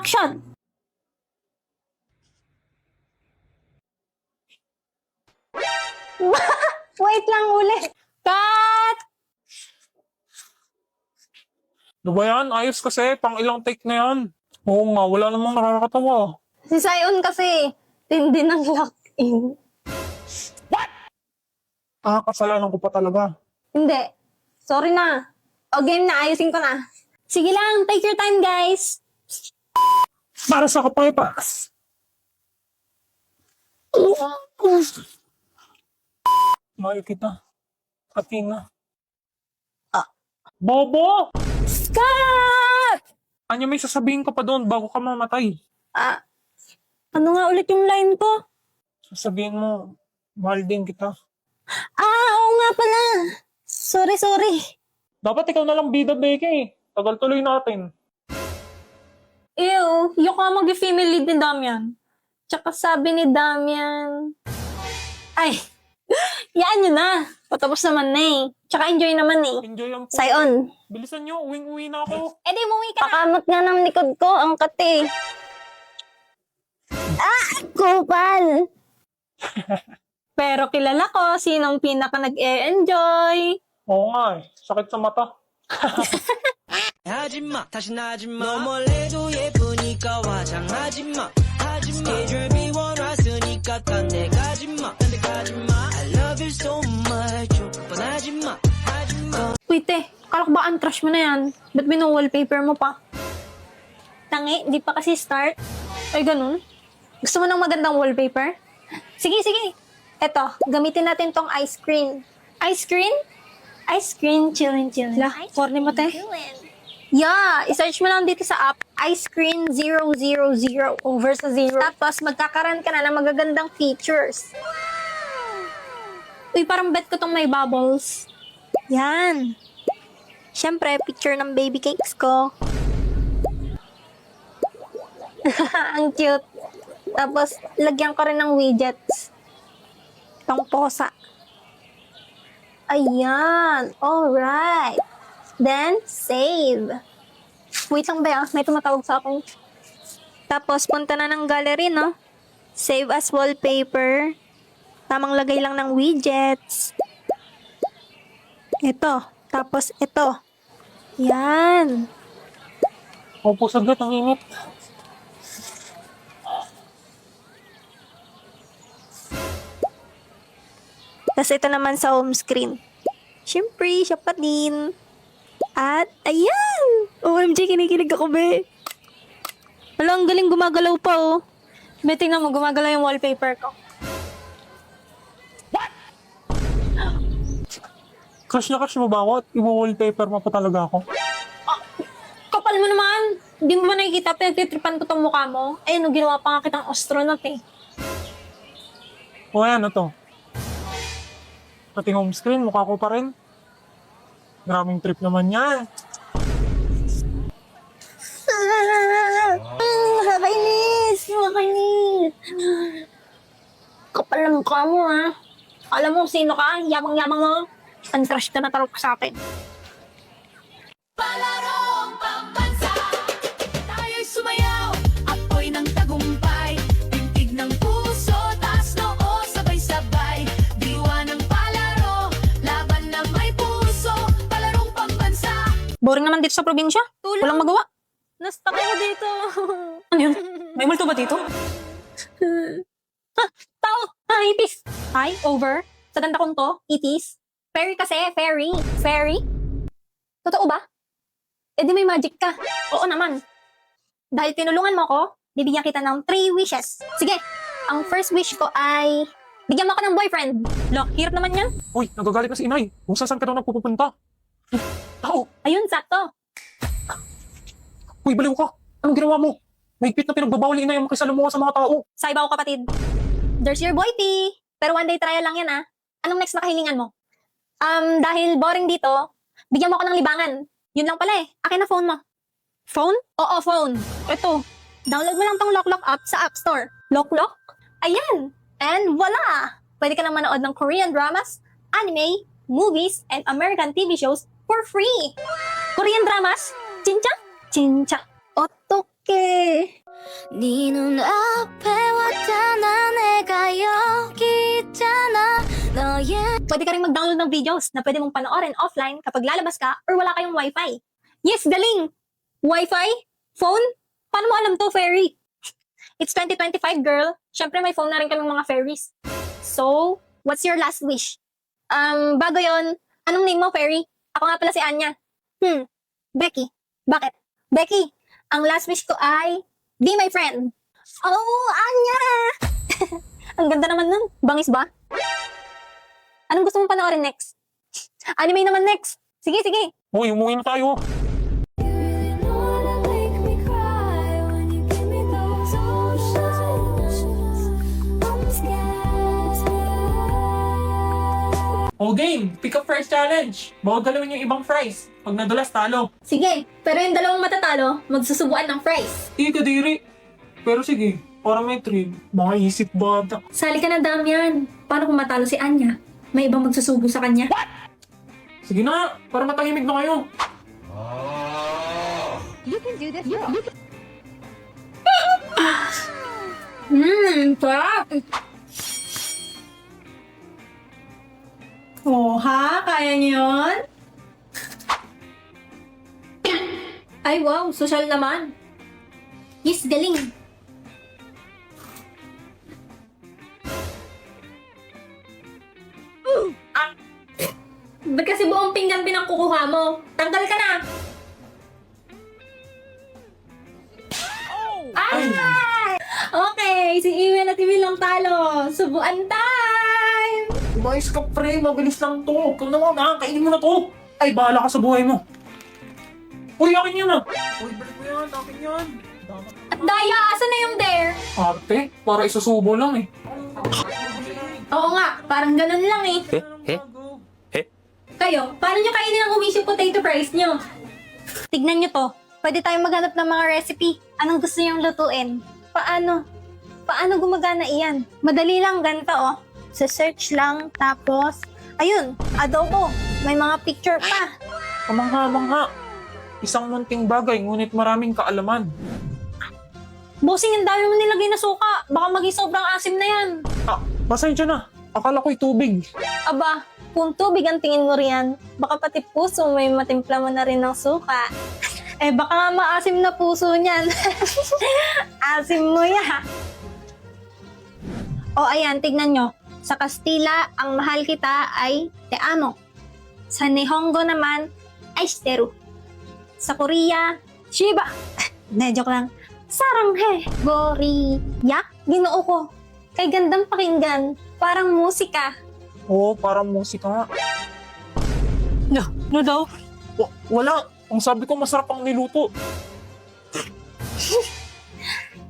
Action! Wait lang ulit. Cut! Ano ba yan? Ayos kasi, pang ilang take na yan. Oo nga, wala namang nakakatawa. Si Sion kasi, tindi ng lock-in. Kasalanan ko pa talaga. Hindi. Sorry na. O game na, ayusin ko na. Sige lang, take your time guys. Para sa kapaypas. Mahal kita. Katina. Bobo! Cut! Anya, may sasabihin ka pa doon bago ka mamatay. Ano nga ulit yung line ko? Sasabihin mo, mahal din kita. Oo nga pala. Sorry. Dapat ikaw na lang bida, Becky. Tagal tuloy natin. Ew, yung ka mag-female lead ni Damian. Tsaka sabi ni Damian... Ay, yaan nyo na. Patapos naman na eh. Tsaka enjoy naman eh. Enjoy ang po. Sion. Bilisan nyo, uwing-uwi na ako. Eh di umuwi ka na. Pakamot nga ng likod ko, ang kati. Kupal. Pero kilala ko sinong pinaka nag-e-enjoy. Oo nga eh, sakit sa mata. 하지마 다시 나지마 너 몰래도 예쁘니까 화장하지마 하지마 스케줄 비워놨으니까 딴 데 가지마 I love you so much 뻔하지마 하지마 Uy, te, akala ko ba untrush mo na yan? Ba't wallpaper mo pa? Tangi, di pa kasi start. Ay, ganun. Gusto mo ng magandang wallpaper? Sige. Eto, gamitin natin tong ice cream. Ice cream? Ice cream, chillin'. La, corny mo, te. Yeah, isearch mo lang dito sa app, Ice Cream 000 over sa 0. Tapos, magkakaroon ka na ng magagandang features. Uy, parang bet ko tong may bubbles. Yan. Siyempre, picture ng baby cakes ko. Ang cute. Tapos, lagyan ko rin ng widgets. Pang posa. Ayan. Alright. Then, save. Wait lang ba? May tumatawag sa akin. Tapos, punta na ng gallery, no? Save as wallpaper. Tamang lagay lang ng widgets. Ito. Tapos, ito. Yan. Opo, saglit, ang init. Tapos, ito naman sa home screen. Siyempre, siya pa din. At, ayan! OMG, kinikilig ako, be. Wala, ang galing gumagalaw pa, oh. Be, tingnan mo, gumagalaw yung wallpaper ko. Crush na crush mo ba ako at i-wallpaper mo pa talaga ako? Kapal mo naman! Hindi mo ba nakikita? Pinagtitripan ko tong mukha mo. Ayun, ginawa pa nga kitang astronaut, eh. O ayan, ito. Pati home screen, mukha ko pa rin. Maraming trip naman yan. Nakakainis! Kapal ng mukha mo, ha? Alam mo sino ka? Yabang-yabang mo. Uncrush ka na talaga sa akin. Palarong pambansa, tayo'y sumayaw, apoy ng tagumpay, tintig ng puso, taas noo, sabay-sabay, diwa ng palaro, laban na may puso, palarong pambansa. Boring naman dito sa probinsya. Walang magawa. Nastuck ako dito. Ano yun? May multo ba dito? Tao! Itis! Hi, over. Sa ganda kong to, itis. Fairy kasi, fairy. Fairy? Totoo ba? Eh di may magic ka. Oo naman. Dahil tinulungan mo ko, bibigyan kita ng 3 wishes. Sige, ang first wish ko ay bigyan mo ako ng boyfriend. Look, hirap naman yan. Uy, nagagalit na si inay. Kung saan ka daw nagpupunta. Tao! Ayun, sakto. Uy, baliw ka. Anong ginawa mo? Mahigpit na pinagbabawal ni inay ang makisalamuha sa mga tao. Saibaw kapatid. There's your boy, P. Pero one day trial lang yan, ah. Anong next na kahilingan mo? Dahil boring dito, bigyan mo ako ng libangan. Yun lang pala eh. Akin na phone mo. Phone? Oo, phone. Ito. Download mo lang tong Lock app sa App Store. Lock? Ayan. And voila! Pwede ka na manood ng Korean dramas, anime, movies, and American TV shows for free. Korean dramas? Chincha? Otoke. 네 눈앞에 왔잖아 내가 여기 있잖아 너의 Pwede ka rin mag-download ng videos na pwede mong panoorin offline kapag lalabas ka or wala kayong wifi. Yes, galing! Wifi? Phone? Paano mo alam to, Fairy? It's 2025, girl. Siyempre, may phone na rin kaming mga fairies. So, what's your last wish? Bago yon, anong name mo, Fairy? Ako nga pala si Anya. Becky. Bakit? Becky, ang last wish ko ay, be my friend. Oh, Anya! Ang ganda naman nun. Bangis ba? Anong gusto mong panoorin next? Anime naman next. Sige, sige. Uy, umuwi na tayo. You wanna make me cry when you give me those oceans. I'm scared. O game, pick up first challenge. Bawal galawin yung ibang fries. Pag nadulas, talo. Sige, pero yung dalawang matatalo, magsusubuan ng fries. Hindi ka diri. Pero sige, para may thrill. Makaisip bata. Sali ka na, Damian. Paano kung matalo si Anya? May ibang magsusubo sa kanya? Sige na, para matahimik na kayo. Sarap! Oh, ha? Kaya niyo yun? Ay, wow. Social naman. Yes, galing. Ba't kasi buong pinggan pinangkukuha mo? Tanggal ka na! Ay! Okay, si Iwen at Iwen lang talo. Subuan time! Umayos ka pre, mabilis lang to. Ikaw naman ha, kainin mo na to. Ay, bahala ka sa buhay mo. Uy, akin yan ah. Uy, balik mo yan, akin yan. At Daya, asan na yung dare? Arte, para isusubo lang eh. Oo nga, parang ganun lang eh. Kayo, paano nyo kainin ang uwisyo potato fries nyo? Tignan nyo to. Pwede tayong maghanap ng mga recipe. Anong gusto nyong lutuin? Paano? Paano gumagana iyan? Madali lang, ganito oh. Sa search lang, tapos, ayun, adobo. May mga picture pa. Kamangha-mangha. Isang munting bagay, ngunit maraming kaalaman. Bossing, ang dami mo nilagay na suka. Baka maging sobrang asim na yan. Ah, pasensya na. Akala ko'y tubig. Aba, kung tubig ang tingin mo riyan, baka pati puso may matimpla mo na rin ng suka. Eh, baka nga maasim na puso niyan. Asim mo ya. O ayan, tignan nyo. Sa Kastila, ang mahal kita ay te amo. Sa Nihongo naman, ay shiteru. Sa Korea, shiba. Hindi, joke lang. Saranghe. Goriya. Ginoo ko. Kay gandang pakinggan. Parang musika. Oo, parang musika nga. No daw? Wala. Ang sabi ko, masarap ang niluto.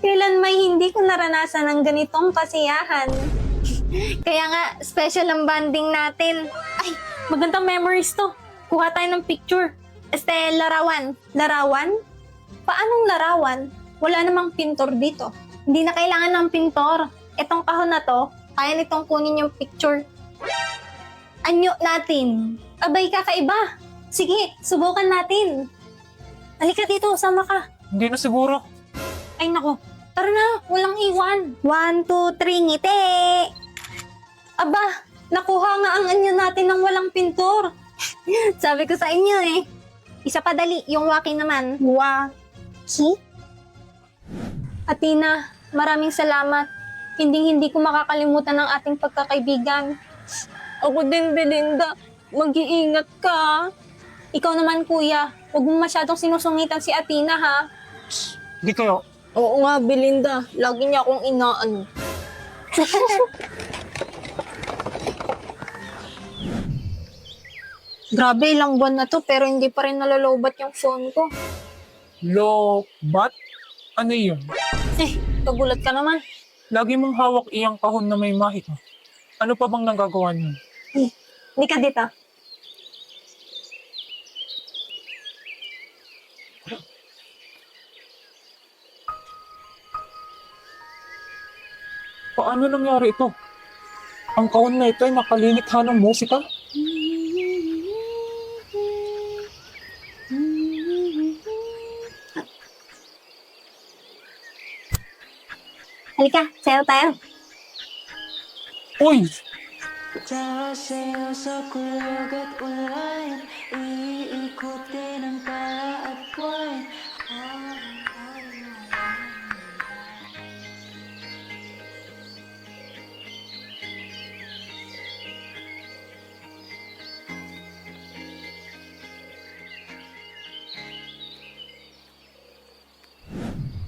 Kailan may hindi ko naranasan ng ganitong kasiyahan. Kaya nga, special ang banding natin. Ay, magandang memories to. Kuha tayo ng picture. Larawan. Larawan? Paanong larawan? Wala namang pintor dito. Hindi na kailangan ng pintor. Etong kahon na to, kaya nitong kunin yung picture. Anyo natin. Abay, kakaiba. Sige, subukan natin. Halika dito, sama ka. Hindi na siguro. Ay nako, tara na, walang iwan. 1, 2, 3, ngiti! Aba, nakuha nga ang anyo natin ng walang pintor. Sabi ko sa inyo eh. Isa pa dali, yung waki naman. Waki? Athena, maraming salamat. Hindi ko makakalimutan ang ating pagkakaibigan. Ako din, Belinda. Mag-iingat ka. Ikaw naman, kuya. Huwag mo masyadong sinusungitan si Athena, ha? Hindi kayo. Oo nga, Belinda. Lagi niya akong inaan. Grabe, ilang buwan na to pero hindi pa rin nalalobat yung phone ko. Lobat? Ano yun? Eh, kagulat ka naman. Lagi mong hawak iyang kahon na may mahit. Ano pa bang nagagawa niyo? Hindi ka dito. Paano nangyari ito? Ang kahon na ito ay nakalilikha ng musika? Halika, sayo tayo. Uy! 자세요 서kulog at ulan iikutin ang tala at buwan.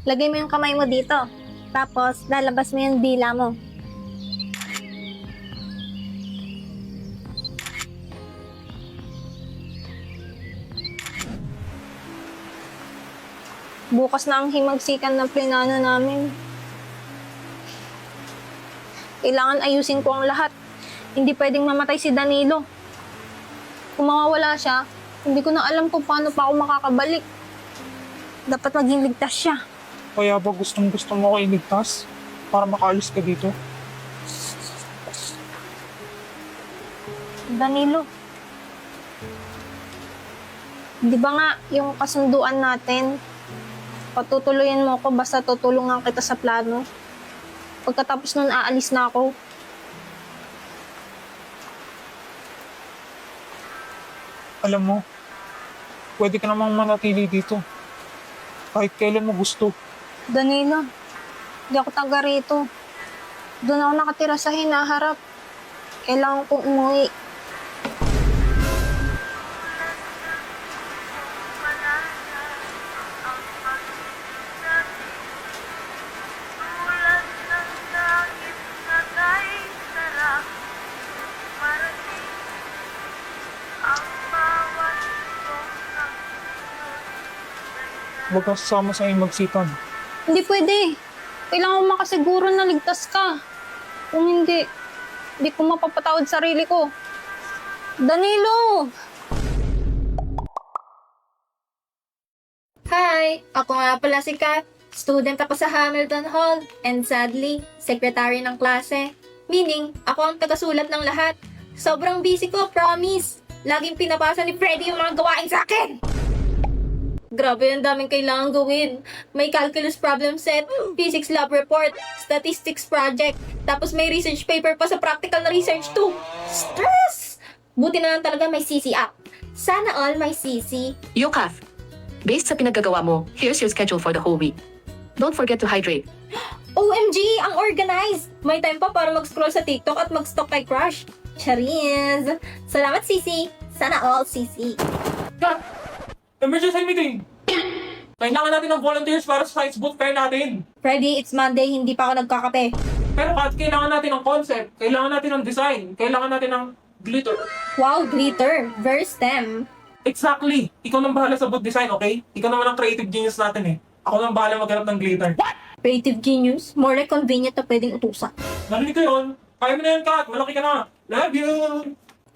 Lagay mo yung kamay mo dito. Tapos, lalabas mo yung dila mo. Bukas na ang himagsikan ng plinano namin. Kailangan ayusin ko ang lahat. Hindi pwedeng mamatay si Danilo. Kung mawawala siya, hindi ko na alam kung paano pa ako makakabalik. Dapat maging ligtas siya. Kaya ba gustong-gusto mo ako iligtas? Para makaalis ka dito? Danilo. Di ba nga yung kasunduan natin, patutuloyin mo ako basta tutulungan kita sa plano. Pagkatapos nun, aalis na ako. Alam mo, pwede ka namang manatili dito. Kahit kailan mo gusto. Danilo, di ako taga rito. Doon ako nakatira sa hinaharap. Kailangan kong umuwi. Huwag kang sasama sa himagsikan. Hindi pwede. Kailangan mo makasiguro na ligtas ka. Kung hindi ko mapapatawad sarili ko. Danilo! Hi! Ako nga pala si Kat. Student ako sa Hamilton Hall. And sadly, secretary ng klase. Meaning, ako ang tagasulat ng lahat. Sobrang busy ko, promise. Laging pinapasa ni Freddy yung mga gawain sa akin. Grabe, ang daming kailangan gawin. May calculus problem set, physics lab report, statistics project, tapos may research paper pa sa practical na research too. Stress! Buti na lang talaga may CC app. Sana all may CC. Yokaf, based sa pinagagawa mo, here's your schedule for the whole week. Don't forget to hydrate. OMG! Ang organized! May time pa para mag-scroll sa TikTok at mag-stalk kay crush. Charis! Salamat, CC! Sana all, CC. Emergency meeting! Kailangan natin ng volunteers para sa science boot fair natin. Freddy, it's Monday, hindi pa ako nagkakape. Pero Kat, kailangan natin ng concept, kailangan natin ng design, kailangan natin ng glitter. Wow, glitter! Very STEM. Exactly! Ikaw nang bahala sa boot design, okay? Ikaw naman ang creative genius natin eh. Ako nang bahala maghanap ng glitter. Creative genius. More like convenient na pwedeng utusan. Narinig ko yun. Kaya mo na yan, Kat. Malaki ka na. Love you!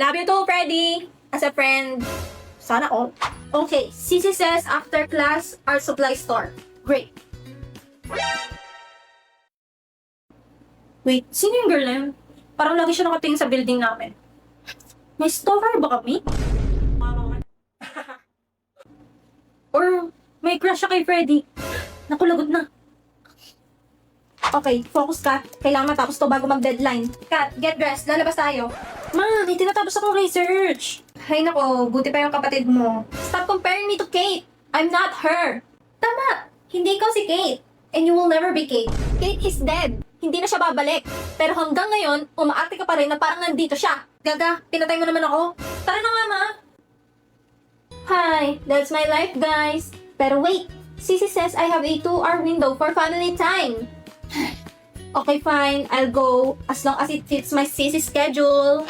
Love you too, Freddy! As a friend. Sana all. Okay, CC says after class, art supply store. Great. Wait, sino yung girl na yun? Parang lagi siya nakatingin sa building namin. May stalker ba kami? Or may crush siya kay Freddy? Naku, lagot na. Okay, focus Kat. Kailangan matapos to bago mag-deadline. Kat, get dressed. Lalabas tayo. Ma, may tinatapos akong research. Hay nako, buti pa yung kapatid mo. Stop comparing me to Kate. I'm not her. Tama, hindi ikaw si Kate. And you will never be Kate. Kate is dead. Hindi na siya babalik. Pero hanggang ngayon, umaarte ka pa rin na parang nandito siya. Gaga, pinatay mo naman ako. Tara na nga, ma. Hi, that's my life, guys. Pero wait, Sissy says I have a 2-hour window for family time. Okay, fine. I'll go as long as it fits my Sissy schedule.